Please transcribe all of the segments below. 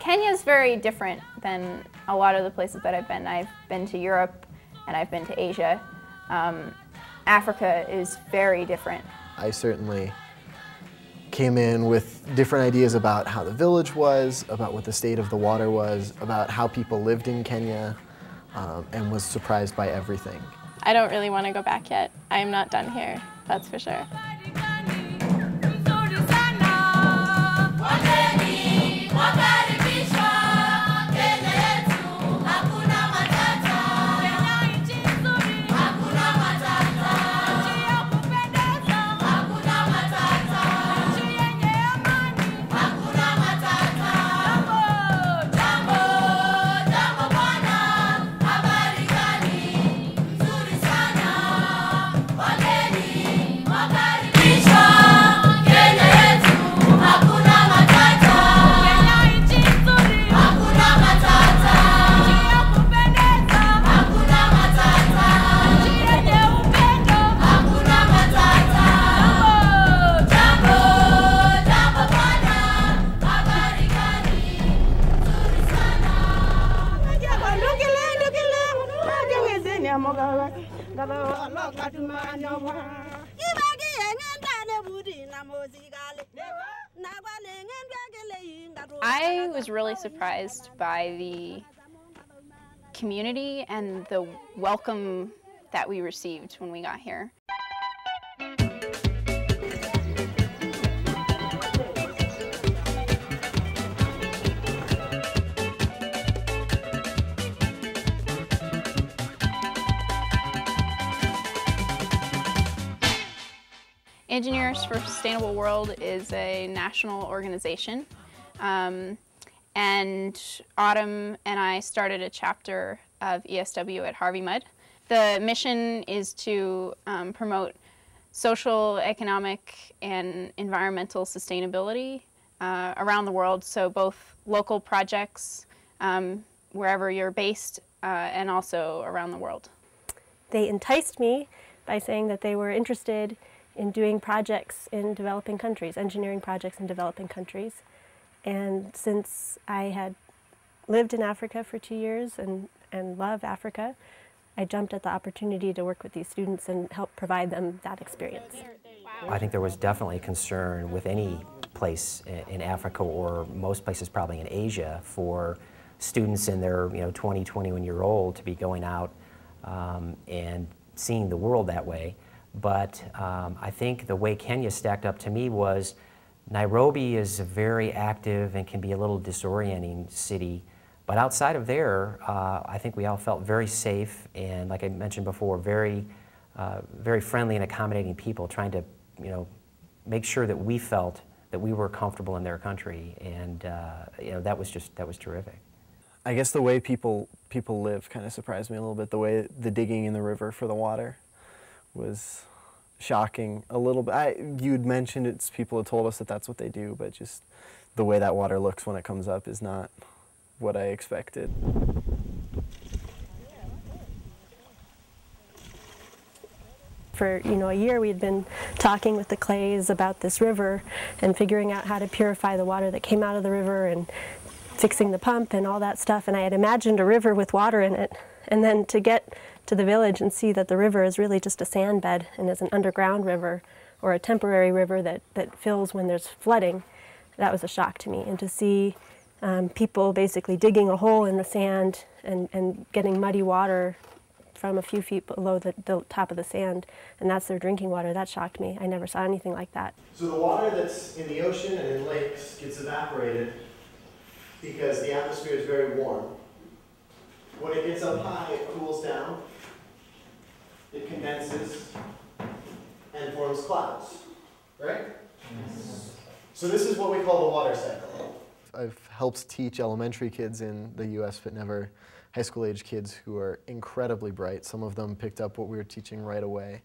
Kenya is very different than a lot of the places that I've been. I've been to Europe and I've been to Asia. Africa is very different. I certainly came in with different ideas about how the village was, about what the state of the water was, about how people lived in Kenya, and was surprised by everything. I don't really want to go back yet. I am not done here, that's for sure. I was really surprised by the community and the welcome that we received when we got here. Engineers for a Sustainable World is a national organization, and Autumn and I started a chapter of ESW at Harvey Mud. The mission is to promote social, economic, and environmental sustainability around the world, so both local projects wherever you're based and also around the world. They enticed me by saying that they were interested in doing projects in developing countries, engineering projects in developing countries. And since I had lived in Africa for 2 years and love Africa, I jumped at the opportunity to work with these students and help provide them that experience. I think there was definitely concern with any place in Africa, or most places probably in Asia, for students in their 20, 21-year-old to be going out and seeing the world that way. But I think the way Kenya stacked up to me was Nairobi is a very active and can be a little disorienting city. But outside of there, I think we all felt very safe and, like I mentioned before, very friendly and accommodating people, trying to make sure that we felt that we were comfortable in their country. And that was terrific. I guess the way people live kind of surprised me a little bit. The way the digging in the river for the water was shocking a little bit. You'd mentioned people had told us that that's what they do, but just the way that water looks when it comes up is not what I expected. For a year we had been talking with the Clays about this river and figuring out how to purify the water that came out of the river and fixing the pump and all that stuff, and I had imagined a river with water in it, and then to get to the village and see that the river is really just a sand bed and is an underground river or a temporary river that fills when there's flooding, that was a shock to me. And to see people basically digging a hole in the sand and getting muddy water from a few feet below the top of the sand, and that's their drinking water, that shocked me. I never saw anything like that. So the water that's in the ocean and in lakes gets evaporated because the atmosphere is very warm. When it gets up high, it cools down, it condenses, and forms clouds, right? Yes. So this is what we call the water cycle. I've helped teach elementary kids in the US, but never high school age kids who are incredibly bright. Some of them picked up what we were teaching right away.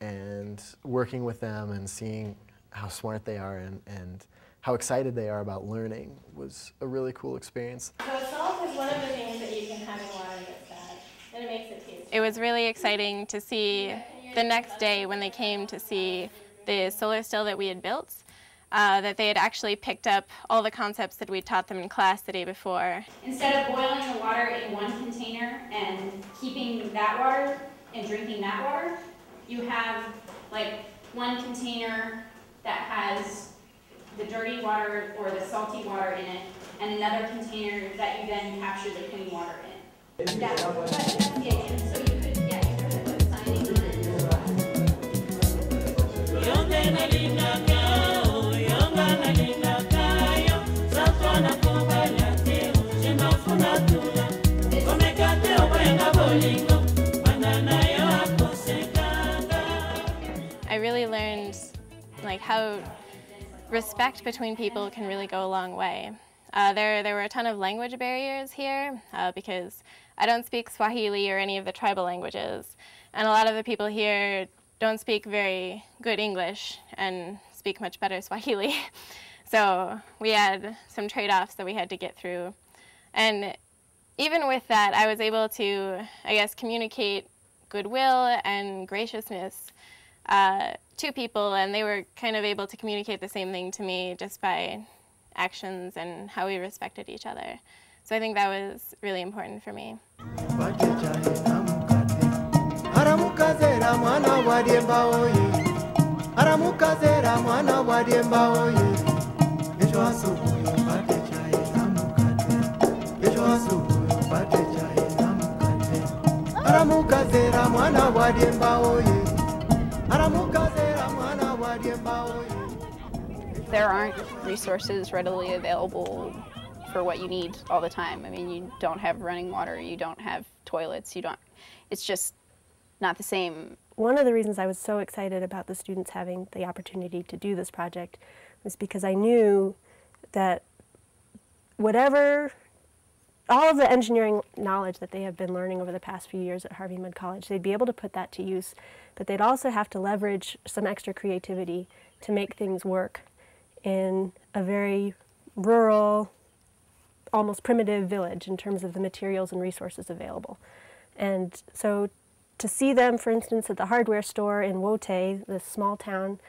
And working with them and seeing how smart they are and how excited they are about learning was a really cool experience. So salt is one of the things that you can have in water that's bad, and it makes it taste. It was really exciting to see the next day when they came to see the solar still that we had built. that they had actually picked up all the concepts that we taught them in class the day before. Instead of boiling the water in one container and keeping that water and drinking that water, you have like one container that has the dirty water or the salty water in it, and another container that you then capture the clean water in. That's the idea. So you could, yeah, you could put signing on it. I really learned like how respect between people can really go a long way. There were a ton of language barriers here because I don't speak Swahili or any of the tribal languages, and a lot of the people here don't speak very good English and speak much better Swahili. So we had some trade-offs that we had to get through. And even with that, I was able to, I guess, communicate goodwill and graciousness to people, and they were kind of able to communicate the same thing to me just by actions and how we respected each other. So I think that was really important for me. There aren't resources readily available for what you need all the time. I mean, you don't have running water, you don't have toilets, it's just not the same. One of the reasons I was so excited about the students having the opportunity to do this project was because I knew that all of the engineering knowledge that they have been learning over the past few years at Harvey Mudd College, they'd be able to put that to use, but they'd also have to leverage some extra creativity to make things work in a very rural, almost primitive village in terms of the materials and resources available. And so to see them, for instance, at the hardware store in Wote, this small town,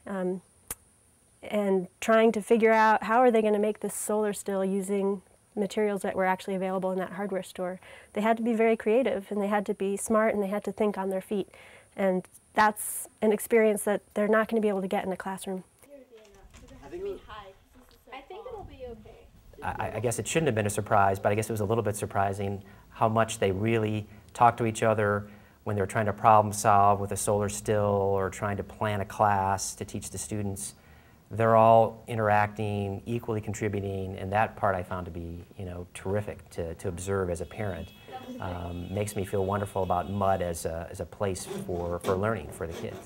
and trying to figure out how are they going to make this solar still using materials that were actually available in that hardware store. They had to be very creative, and they had to be smart, and they had to think on their feet. And that's an experience that they're not going to be able to get in a classroom. I think it'll be okay. I guess it shouldn't have been a surprise, but I guess it was a little bit surprising how much they really talked to each other when they were trying to problem solve with a solar still or trying to plan a class to teach the students. They're all interacting, equally contributing, and that part I found to be, terrific to observe as a parent. Makes me feel wonderful about Mudd as a place for learning for the kids.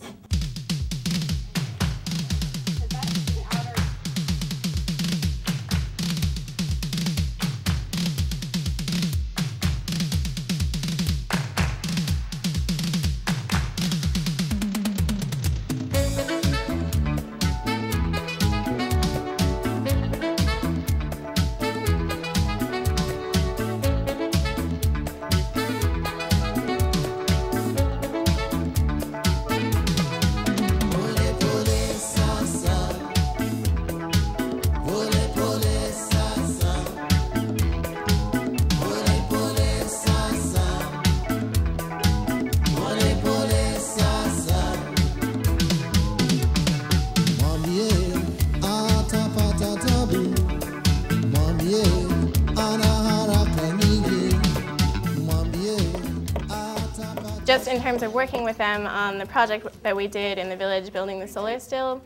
Just in terms of working with them on the project that we did in the village building the solar still,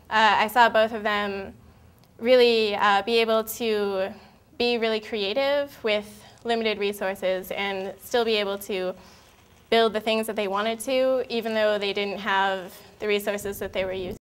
I saw both of them really be able to be really creative with limited resources and still be able to build the things that they wanted to, even though they didn't have the resources that they were using.